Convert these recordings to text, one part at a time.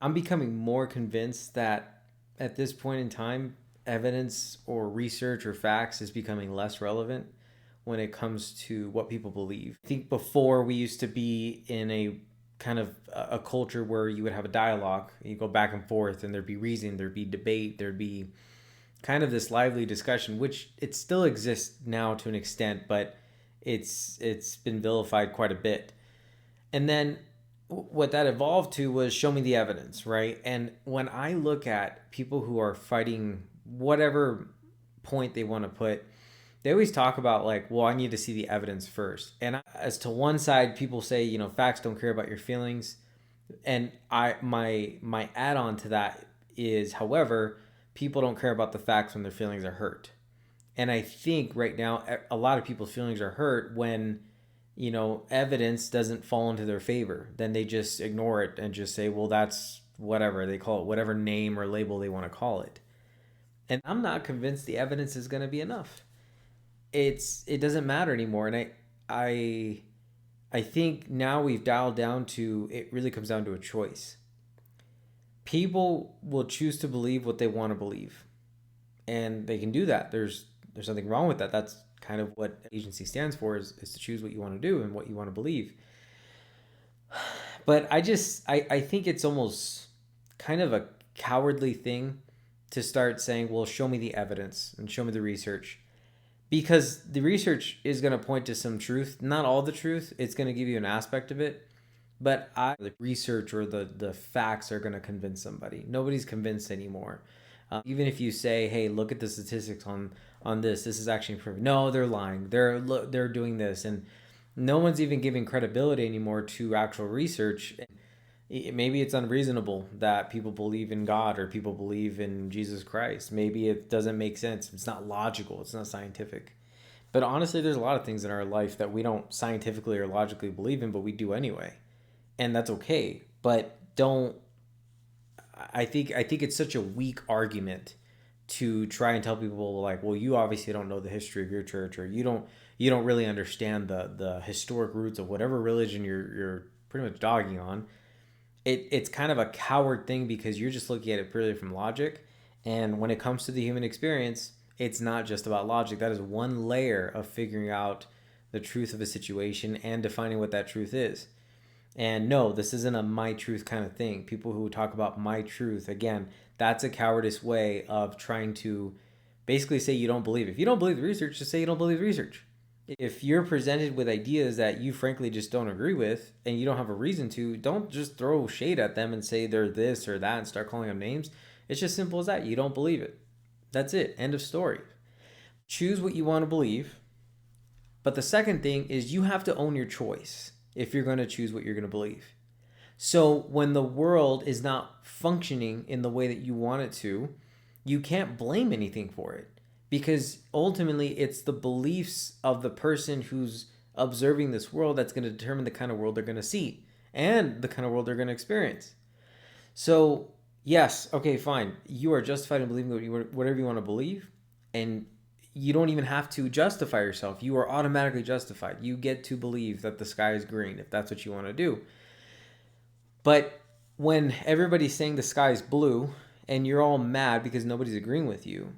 I'm becoming more convinced that at this point in time, evidence or research or facts is becoming less relevant when it comes to what people believe. I think before we used to be in a kind of a culture where you would have a dialogue, you go back and forth, and there'd be reason, there'd be debate, there'd be kind of this lively discussion, which it still exists now to an extent, but it's been vilified quite a bit. And then what that evolved to was show me the evidence, right? And when I look at people who are fighting whatever point they want to put, they always talk about like, well, I need to see the evidence first. And as to one side, people say, facts don't care about your feelings, and my add on to that is, however, people don't care about the facts when their feelings are hurt. And I think right now a lot of people's feelings are hurt when evidence doesn't fall into their favor. Then they just ignore it and just say, well, that's whatever they call it, whatever name or label they want to call it. And I'm not convinced the evidence is going to be enough. It doesn't matter anymore. And I I think now we've dialed down to, it really comes down to a choice. People will choose to believe what they want to believe, and they can do that. There's nothing wrong with that. That's kind of what agency stands for, is to choose what you want to do and what you want to believe. But I think it's almost kind of a cowardly thing to start saying, well, show me the evidence and show me the research, because the research is going to point to some truth, not all the truth. It's going to give you an aspect of it, but the research or the facts are going to convince somebody. Nobody's convinced anymore. Even if you say, hey, look at the statistics on this, this is actually proven. No, they're lying. They're doing this, and no one's even giving credibility anymore to actual research. Maybe it's unreasonable that people believe in God or people believe in Jesus Christ. Maybe it doesn't make sense. It's not logical. It's not scientific. But honestly, there's a lot of things in our life that we don't scientifically or logically believe in, but we do anyway. And that's okay. But don't I think it's such a weak argument to try and tell people like, well, you obviously don't know the history of your church, or you don't really understand the historic roots of whatever religion you're pretty much dogging on. It's kind of a coward thing, because you're just looking at it purely from logic. And when it comes to the human experience, it's not just about logic. That is one layer of figuring out the truth of a situation and defining what that truth is. And no, this isn't a my truth kind of thing. People who talk about my truth, again, that's a cowardice way of trying to basically say you don't believe. If you don't believe the research, just say you don't believe the research. If you're presented with ideas that you frankly just don't agree with and you don't have a reason to, don't just throw shade at them and say they're this or that and start calling them names. It's just simple as that. You don't believe it. That's it. End of story. Choose what you want to believe. But the second thing is, you have to own your choice if you're going to choose what you're going to believe. So when the world is not functioning in the way that you want it to, you can't blame anything for it, because ultimately it's the beliefs of the person who's observing this world that's going to determine the kind of world they're going to see and the kind of world they're going to experience. So, yes, okay, fine. You are justified in believing whatever you want to believe, and you don't even have to justify yourself. You are automatically justified. You get to believe that the sky is green if that's what you want to do. But when everybody's saying the sky is blue and you're all mad because nobody's agreeing with you,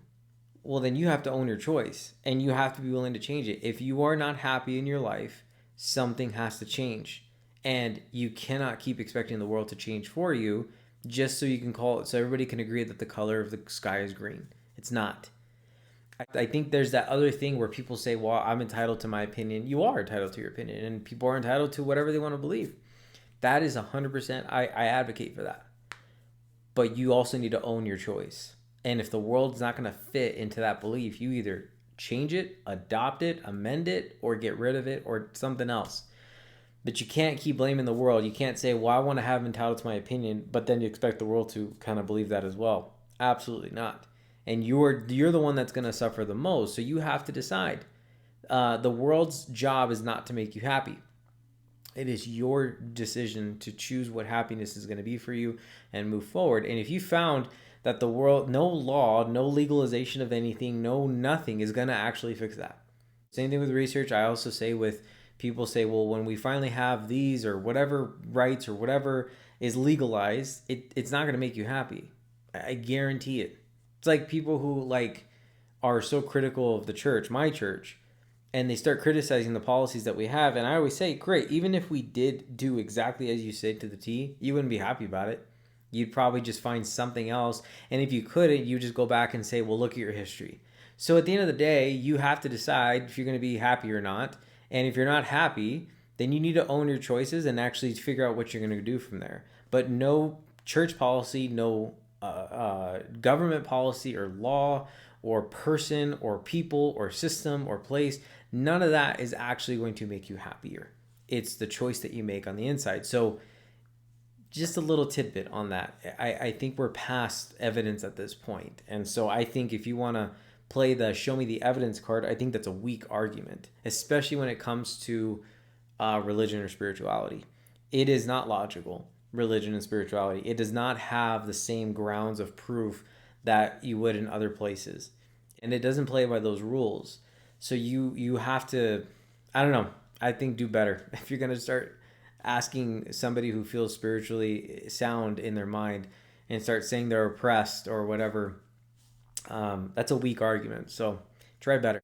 well, then you have to own your choice and you have to be willing to change it. If you are not happy in your life, something has to change. And you cannot keep expecting the world to change for you just so you can call it, so everybody can agree that the color of the sky is green. It's not. I think there's that other thing where people say, well, I'm entitled to my opinion. You are entitled to your opinion, and people are entitled to whatever they want to believe. That is 100%. I advocate for that. But you also need to own your choice. And if the world's not going to fit into that belief, you either change it, adopt it, amend it, or get rid of it, or something else. But you can't keep blaming the world. You can't say, well, I want to have entitled to my opinion, but then you expect the world to kind of believe that as well. Absolutely not. And you're the one that's going to suffer the most. So you have to decide. The world's job is not to make you happy. It is your decision to choose what happiness is going to be for you and move forward. And if you found that the world, no law, no legalization of anything, no nothing is going to actually fix that. Same thing with research. I also say with people say, well, when we finally have these or whatever rights or whatever, is legalized, it's not going to make you happy. I guarantee it. It's like people who like are so critical of the church, my church, and they start criticizing the policies that we have. And I always say, great, even if we did do exactly as you say to the T, you wouldn't be happy about it. You'd probably just find something else. And if you couldn't, you just go back and say, well, look at your history. So at the end of the day, you have to decide if you're going to be happy or not. And if you're not happy, then you need to own your choices and actually figure out what you're going to do from there. But no church policy, no government policy or law or person or people or system or place, none of that is actually going to make you happier. It's the choice that you make on the inside. So just a little tidbit on that. I think we're past evidence at this point. And so I think if you want to play the show me the evidence card, I think that's a weak argument, especially when it comes to religion or spirituality. It is not logical, religion and spirituality. It does not have the same grounds of proof that you would in other places. And it doesn't play by those rules. So you have to, I don't know, I think do better. If you're going to start asking somebody who feels spiritually sound in their mind and start saying they're oppressed or whatever, that's a weak argument. So try better.